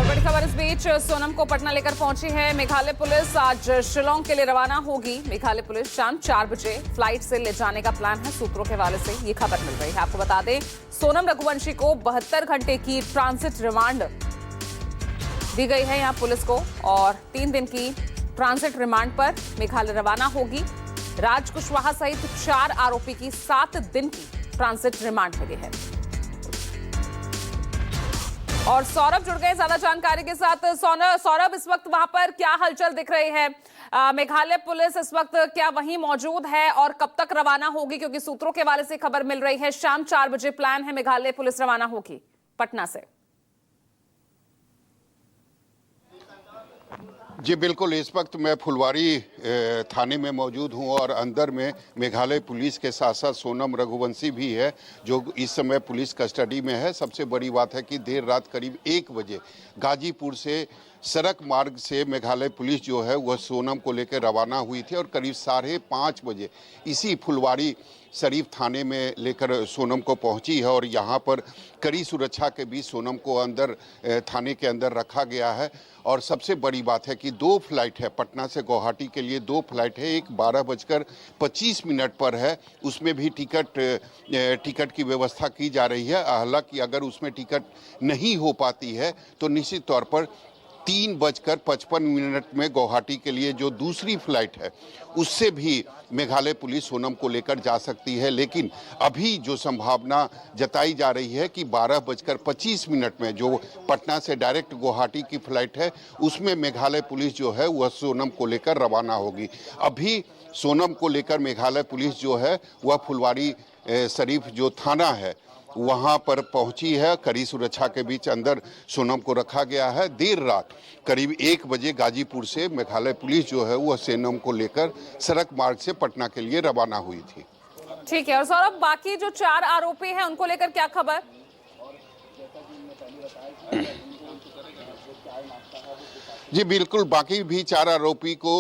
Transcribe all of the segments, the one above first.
और बड़ी खबर इस बीच सोनम को पटना लेकर पहुंची है मेघालय पुलिस। आज शिलोंग के लिए रवाना होगी मेघालय पुलिस। शाम 4 बजे फ्लाइट से ले जाने का प्लान है। सूत्रों के हवाले से ये खबर मिल रही है। आपको बता दें, सोनम रघुवंशी को 72 घंटे की ट्रांजिट रिमांड दी गई है यहां पुलिस को, और 3 दिन की ट्रांजिट रिमांड पर मेघालय रवाना होगी। राज कुशवाहा सहित 4 आरोपी की 7 दिन की ट्रांजिट रिमांड मिली है। और सौरभ जुड़ गए ज्यादा जानकारी के साथ। सौरभ, इस वक्त वहां पर क्या हलचल दिख रही है? मेघालय पुलिस इस वक्त क्या वहीं मौजूद है और कब तक रवाना होगी? क्योंकि सूत्रों के हवाले से खबर मिल रही है शाम 4 बजे प्लान है मेघालय पुलिस रवाना होगी पटना से। जी बिल्कुल, इस वक्त मैं फुलवारी थाने में मौजूद हूं और अंदर में मेघालय पुलिस के साथ साथ सोनम रघुवंशी भी है, जो इस समय पुलिस कस्टडी में है। सबसे बड़ी बात है कि देर रात करीब 1 बजे गाजीपुर से सड़क मार्ग से मेघालय पुलिस जो है वह सोनम को लेकर रवाना हुई थी और करीब 5:30 बजे इसी फुलवारी शरीफ थाने में लेकर सोनम को पहुंची है। और यहां पर कड़ी सुरक्षा के बीच सोनम को अंदर थाने के अंदर रखा गया है। और सबसे बड़ी बात है कि 2 फ्लाइट है, पटना से गुवाहाटी के लिए 2 फ्लाइट है। एक 12:25 पर है, उसमें भी टिकट की व्यवस्था की जा रही है। हालांकि अगर उसमें टिकट नहीं हो पाती है तो निश्चित तौर पर 3:55 में गुवाहाटी के लिए जो दूसरी फ्लाइट है उससे भी मेघालय पुलिस सोनम को लेकर जा सकती है। लेकिन अभी जो संभावना जताई जा रही है कि 12:25 में जो पटना से डायरेक्ट गुवाहाटी की फ्लाइट है उसमें मेघालय पुलिस जो है वह सोनम को लेकर रवाना होगी। अभी सोनम को लेकर मेघालय पुलिस जो है वह फुलवारी शरीफ जो थाना है वहां पर पहुंची है। कड़ी सुरक्षा के बीच अंदर सोनम को रखा गया है। देर रात करीब 1 बजे गाजीपुर से मेघालय पुलिस जो है वह सोनम को लेकर सड़क मार्ग से पटना के लिए रवाना हुई थी। ठीक है। और सौरभ, बाकी जो 4 आरोपी हैं उनको लेकर क्या खबर? जी बिल्कुल, बाकी भी 4 आरोपी को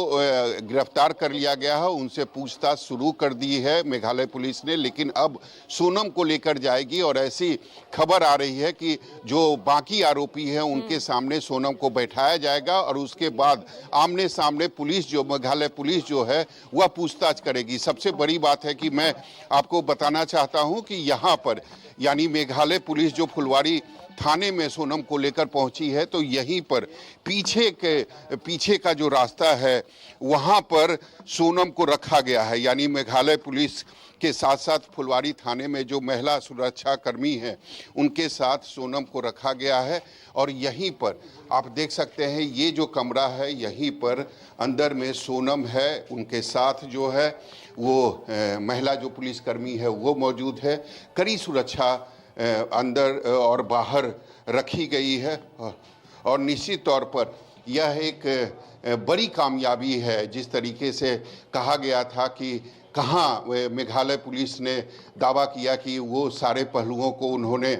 गिरफ्तार कर लिया गया है। उनसे पूछताछ शुरू कर दी है मेघालय पुलिस ने, लेकिन अब सोनम को लेकर जाएगी। और ऐसी खबर आ रही है कि जो बाकी आरोपी हैं उनके सामने सोनम को बैठाया जाएगा और उसके बाद आमने सामने पुलिस जो मेघालय पुलिस जो है वह पूछताछ करेगी। सबसे बड़ी बात है कि मैं आपको बताना चाहता हूँ कि यहाँ पर यानी मेघालय पुलिस जो फुलवारी थाने में सोनम को लेकर पहुंची है तो यहीं पर पीछे का जो रास्ता है वहां पर सोनम को रखा गया है। यानी मेघालय पुलिस के साथ साथ फुलवारी थाने में जो महिला सुरक्षा कर्मी हैं उनके साथ सोनम को रखा गया है। और यहीं पर आप देख सकते हैं ये जो कमरा है यहीं पर अंदर में सोनम है, उनके साथ जो है वो महिला जो पुलिसकर्मी है वो मौजूद है। कड़ी सुरक्षा अंदर और बाहर रखी गई है। और निश्चित तौर पर यह एक बड़ी कामयाबी है। जिस तरीके से कहा गया था कि कहाँ मेघालय पुलिस ने दावा किया कि वो सारे पहलुओं को उन्होंने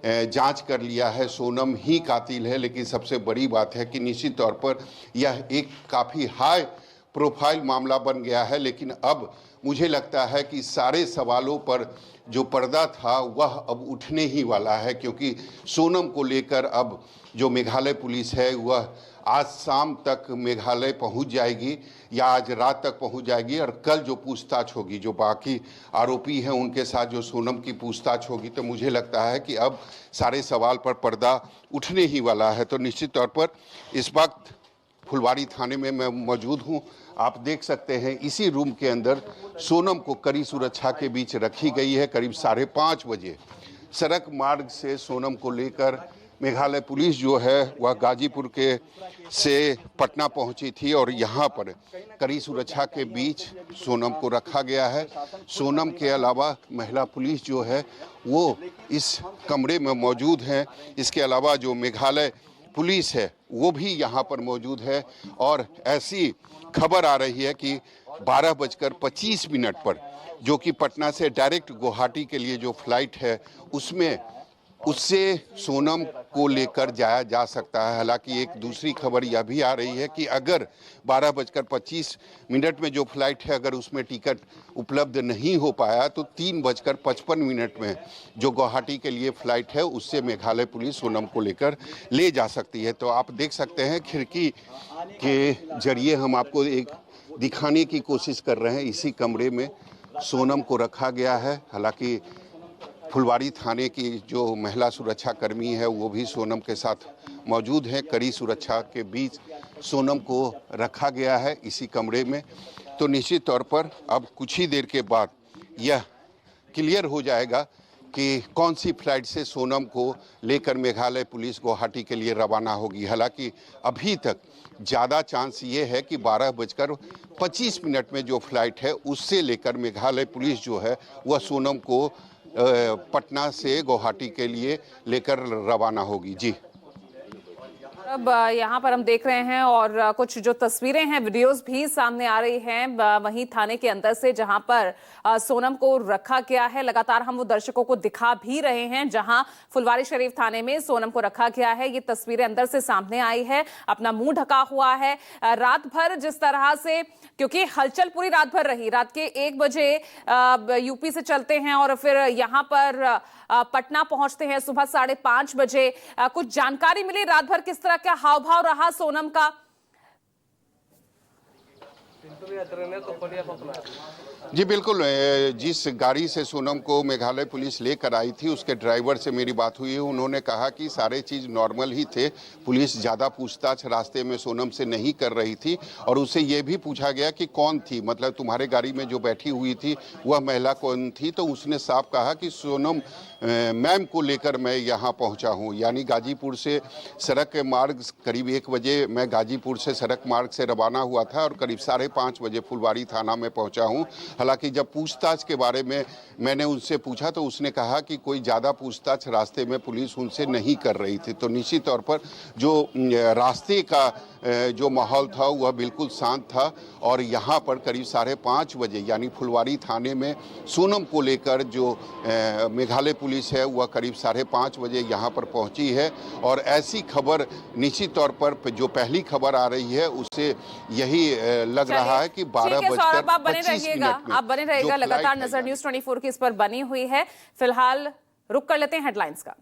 जांच कर लिया है, सोनम ही कातिल है, लेकिन सबसे बड़ी बात है कि निश्चित तौर पर यह एक काफ़ी हाई प्रोफाइल मामला बन गया है। लेकिन अब मुझे लगता है कि सारे सवालों पर जो पर्दा था वह अब उठने ही वाला है, क्योंकि सोनम को लेकर अब जो मेघालय पुलिस है वह आज शाम तक मेघालय पहुंच जाएगी या आज रात तक पहुंच जाएगी। और कल जो पूछताछ होगी, जो बाकी आरोपी हैं उनके साथ जो सोनम की पूछताछ होगी, तो मुझे लगता है कि अब सारे सवाल पर पर्दा उठने ही वाला है। तो निश्चित तौर पर इस वक्त फुलवारी थाने में मैं मौजूद हूं। आप देख सकते हैं इसी रूम के अंदर सोनम को कड़ी सुरक्षा के बीच रखी गई है। करीब 5:30 बजे सड़क मार्ग से सोनम को लेकर मेघालय पुलिस जो है वह गाजीपुर के से पटना पहुंची थी और यहां पर कड़ी सुरक्षा के बीच सोनम को रखा गया है। सोनम के अलावा महिला पुलिस जो है वो इस कमरे में मौजूद हैं। इसके अलावा जो मेघालय पुलिस है वो भी यहाँ पर मौजूद है। और ऐसी खबर आ रही है कि 12:25 पर जो कि पटना से डायरेक्ट गुवाहाटी के लिए जो फ्लाइट है उसमें उससे सोनम को लेकर जाया जा सकता है। हालांकि एक दूसरी खबर यह भी आ रही है कि अगर 12:25 में जो फ्लाइट है अगर उसमें टिकट उपलब्ध नहीं हो पाया तो 3:55 में जो गुवाहाटी के लिए फ्लाइट है उससे मेघालय पुलिस सोनम को लेकर ले जा सकती है। तो आप देख सकते हैं खिड़की के जरिए हम आपको एक दिखाने की कोशिश कर रहे हैं। इसी कमरे में सोनम को रखा गया है। हालांकि फुलवारी थाने की जो महिला सुरक्षा कर्मी है वो भी सोनम के साथ मौजूद हैं। कड़ी सुरक्षा के बीच सोनम को रखा गया है इसी कमरे में। तो निश्चित तौर पर अब कुछ ही देर के बाद यह क्लियर हो जाएगा कि कौन सी फ्लाइट से सोनम को लेकर मेघालय पुलिस गुवाहाटी के लिए रवाना होगी। हालांकि अभी तक ज़्यादा चांस ये है कि 12:25 में जो फ्लाइट है उससे लेकर मेघालय पुलिस जो है वह सोनम को पटना से गुवाहाटी के लिए लेकर रवाना होगी। जी अब यहाँ पर हम देख रहे हैं और कुछ जो तस्वीरें हैं, वीडियोस भी सामने आ रही हैं वहीं थाने के अंदर से जहां पर सोनम को रखा गया है। लगातार हम वो दर्शकों को दिखा भी रहे हैं जहां फुलवारी शरीफ थाने में सोनम को रखा गया है। ये तस्वीरें अंदर से सामने आई है, अपना मुंह ढका हुआ है। रात भर जिस तरह से, क्योंकि हलचल पूरी रात भर रही, रात के 1 बजे यूपी से चलते हैं और फिर यहाँ पर पटना पहुंचते हैं सुबह 5:30 बजे। कुछ जानकारी मिली रात भर किस तरह का हाव भाव रहा सोनम का? जी बिल्कुल, जिस गाड़ी से सोनम को मेघालय पुलिस लेकर आई थी उसके ड्राइवर से मेरी बात हुई है। उन्होंने कहा कि सारे चीज़ नॉर्मल ही थे, पुलिस ज़्यादा पूछताछ रास्ते में सोनम से नहीं कर रही थी। और उससे ये भी पूछा गया कि कौन थी, मतलब तुम्हारे गाड़ी में जो बैठी हुई थी वह महिला कौन थी। तो उसने साफ कहा कि सोनम मैम को लेकर मैं यहाँ पहुँचा हूँ। यानी गाजीपुर से सड़क के मार्ग करीब 1 बजे मैं गाजीपुर से सड़क मार्ग से रवाना हुआ था और करीब 5:30 बजे फुलवारी थाना में पहुँचा हूँ। हालांकि जब पूछताछ के बारे में मैंने उनसे पूछा तो उसने कहा कि कोई ज़्यादा पूछताछ रास्ते में पुलिस उनसे नहीं कर रही थी। तो निश्चित तौर पर जो रास्ते का जो माहौल था वह बिल्कुल शांत था। और यहाँ पर करीब 5:30 बजे यानी फुलवारी थाने में सोनम को लेकर जो मेघालय पुलिस है वह करीब 5:30 बजे यहाँ पर पहुँची है। और ऐसी खबर निश्चित तौर पर जो पहली खबर आ रही है उससे यही लग रहा है कि 12:25 में आप बने रहिएगा, लगातार नजर न्यूज़ 24 की इस पर बनी हुई है। फिलहाल रुक कर लेते हैं हेडलाइंस का।